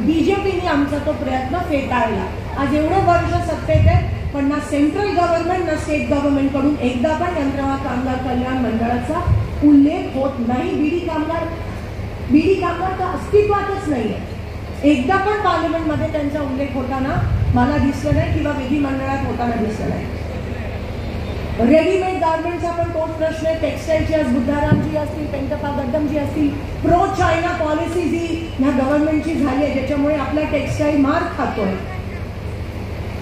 बीजेपीने आमचा तो प्रयत्न फेटाळला. आज एवढे वर्ष सत्तेत आहे, पण ना सेंट्रल गव्हर्नमेंट ना स्टेट गव्हर्नमेंट कडून एकदा पण यंत्रमाग कामगार कल्याण मंडळाचा उल्लेख होत नाही. बीडी कामगार तर अस्तित्वातच नाहीये. एकदा पण पार्लमेंटमध्ये त्यांचा उल्लेख होताना मला दिसलं नाही किंवा विधिमंडळात होताना दिसलं नाही. रेडीमेड गार्मेंटचा पण तोच प्रश्न आहे. टेक्सटाईलची आज बुद्धारामजी असतील, पेंटप्पा गड्डमजी असतील, प्रो चायना पॉलिसी जी ह्या गव्हर्नमेंटची झाली आहे, ज्याच्यामुळे आपला टेक्सटाईल मार खातोय.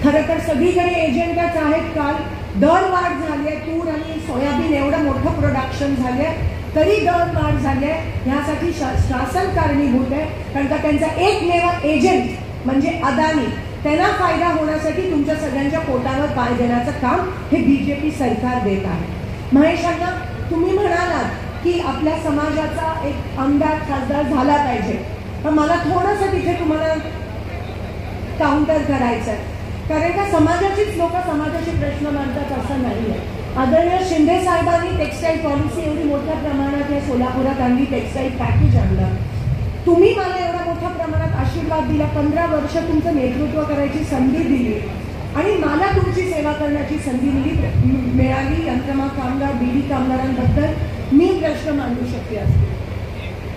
खरं तर सगळीकडे एजंटच आहेत. काल दर वाढ झाली आहे. तूर आणि सोयाबीन एवढं मोठं प्रोडक्शन झाले तरी दर वाढ झाली आहे. ह्यासाठी शासन कारणीभूत आहे. कारण का त्यांचा एकमेव एजंट म्हणजे अदानी, त्यांना फायदा होण्यासाठी तुमच्या सगळ्यांच्या पोटावर पाय देण्याचं काम हे बीजेपी सरकार देत आहे. महेश अण्णा, तुम्ही म्हणालात की आपल्या समाजाचा एक आमदार खासदार झाला पाहिजे, पण मला थोडंसं तिथे तुम्हाला काउंटर करायचं आहे. कारण का समाजाचीच लोक समाजाचे प्रश्न मांडतात असं नाही आहे. आदरणीय शिंदे साहेबांनी टेक्सटाईल पॉलिसी एवढी मोठ्या प्रमाणात या सोलापुरात आणली, टेक्सटाईल पॅकेज आणलं. तुम्ही मला एवढ्या मोठ्या प्रमाणात आशीर्वाद दिला, 15 वर्ष तुमचं नेतृत्व करायची संधी दिली आणि मला तुमची सेवा करण्याची संधी मिळाली. यंत्रमाग कामगार, बीडी कामगारांबद्दल मी प्रश्न मांडू शकते असते,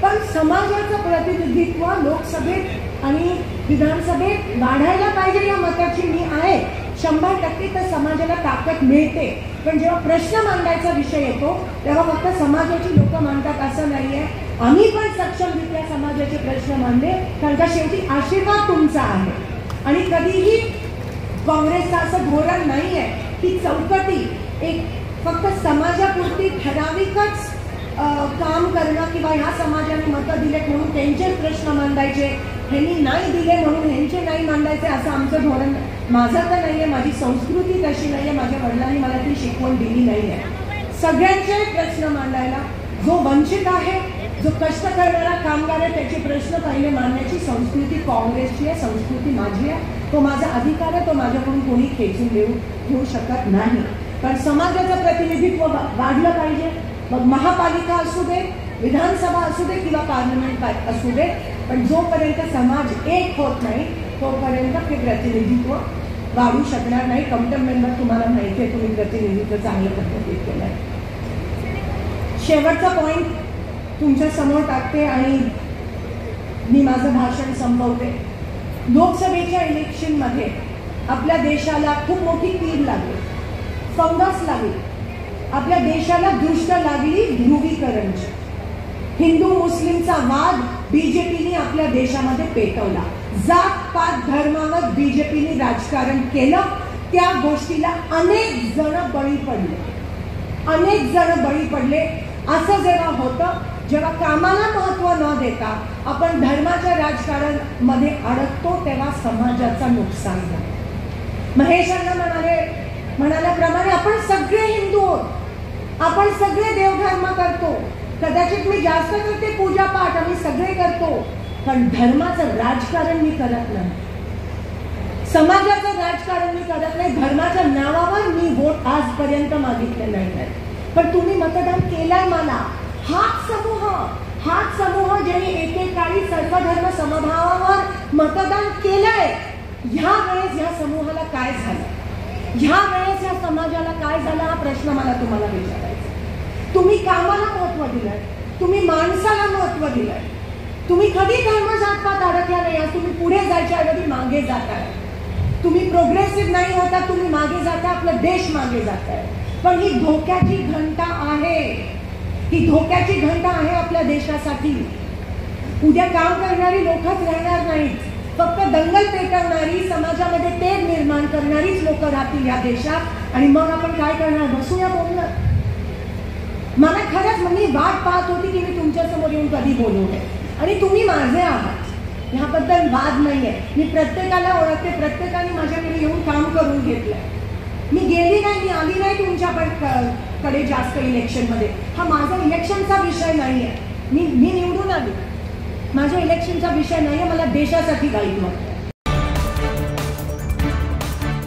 पण समाजाचं प्रतिनिधित्व लोकसभेत आणि विधानसभेत वाढायला पाहिजे या मताची मी आहे 100%. तर समाजाला ताकद मिळते, पण जेव्हा प्रश्न मांडायचा विषय येतो तेव्हा फक्त समाजाची लोक मांडतात असं नाहीये. आम्ही पण सक्षमरित्या समाजाचे प्रश्न मांडले, कारण का शेवटी आशीर्वाद तुमचा आहे. आणि कधीही काँग्रेसचं असं धोरण नाही आहे की चौकटी एक फक्त समाजापुरती ठराविकच काम करणं किंवा ह्या समाजाने मतं दिलेत म्हणून त्यांचेच प्रश्न मांडायचे, ह्यांनी नाही दिले म्हणून ह्यांचे नाही मांडायचे असं आमचं धोरण माझं तर नाही आहे. माझी संस्कृती तशी नाही आहे. माझ्या वडिलांनी मला ती शिकवण दिली नाही आहे. सगळ्यांचे प्रश्न मांडायला, जो वंचित आहे, जो कष्ट करणारा कामगार आहे, त्याचे प्रश्न पहिले मांडण्याची संस्कृती काँग्रेसची आहे, संस्कृती माझी आहे. तो माझा अधिकार आहे, तो माझ्याकडून कोणी खेचून घेऊ शकत नाही. पण समाजाचं प्रतिनिधित्व वाढलं पाहिजे. मग महापालिका असू दे, विधानसभा असू दे किंवा पार्लमेंट असू दे, पण जोपर्यंत समाज एक होत नाही तोपर्यंत ते प्रतिनिधित्व वाढू शकणार नाही. कमिटी मेंबर तुम्हाला माहिती आहे, तुम्ही प्रतिनिधित्व चांगल्या पद्धतीत केलं आहे. शेवटचा पॉइंट तुमच्या समोर टाकते आणि मी माझं भाषण संपवते. लोकसभेच्या इलेक्शनमध्ये आपल्या देशाला खूप मोठी कीड लागली, फंगस लागली. आपल्या देशाला दृष्ट लागली ध्रुवीकरणची. हिंदू मुस्लिमचा वाद बीजेपीने आपल्या देशामध्ये पेटवला. जात पात धर्मावर बीजेपीने राजकारण केलं. त्या गोष्टीला अनेक जण बळी पडले. असं जेव्हा होतं, जेव्हा कामाला महत्व न देता आपण धर्माच्या राजकारण मध्ये अडकतो, तेव्हा समाजाचं नुकसान होतं. महेशांना म्हणाल्याप्रमाणे आपण सगळे हिंदू आहोत, आपण सगळे देवधर्म करतो. कदाचित मी जास्त करते पूजा पाठ, आम्ही सगळे करतो, पण धर्माचं राजकारण मी करत नाही. समाजाचं राजकारण मी करत नाही. धर्माच्या नावावर मी वोट आजपर्यंत मागितले नाही. पण तुम्ही मतदान केलंय मला. हाच समूह ज्यांनी एकेकाळी सर्वधर्म समभावावर मतदान केलंय, ह्या वेळेस ह्या समूहाला काय झालं, ह्या वेळेस या समाजाला काय झालं, हा प्रश्न मला तुम्हाला विचारायचा. तुम्ही कामाला महत्व दिलंय, तुम्ही माणसाला महत्व दिलंय, तुम्ही कधी धर्म जातपात अडकला नाही. आज तुम्ही पुढे जायच्या ऐवजी मागे जाताय. तुम्ही प्रोग्रेसिव्ह नाही होता, तुम्ही मागे जाताय, आपला देश मागे जाताय. पण ही धोक्याची घंटा आहे, ही धोक्याची घंटा आहे आपल्या देशासाठी. उद्या काम करणारी लोकच राहणार नाहीत, फक्त दंगल पेटवणारी, समाजामध्ये तेढ निर्माण करणारीच लोक राहतील या देशात. आणि मग आपण काय करणार, बसूया बोलणार. मला खरंच मी वाट पाहत होती की मी तुमच्या समोर येऊन कधी बोलू आणि तुम्ही माझे आहात, ह्याबद्दल वाद नाहीये. मी प्रत्येकाला ओळखते, प्रत्येकाने माझ्याकडे येऊन काम करून घेतलंय. मी गेली नाही, मी आली नाही तुमच्याकडे जास्त इलेक्शनमध्ये. हा माझा इलेक्शनचा विषय नाहीये. मी निवडून आली, माझ्या इलेक्शनचा विषय नाहीये. मला देशासाठी वाईट वाटतं.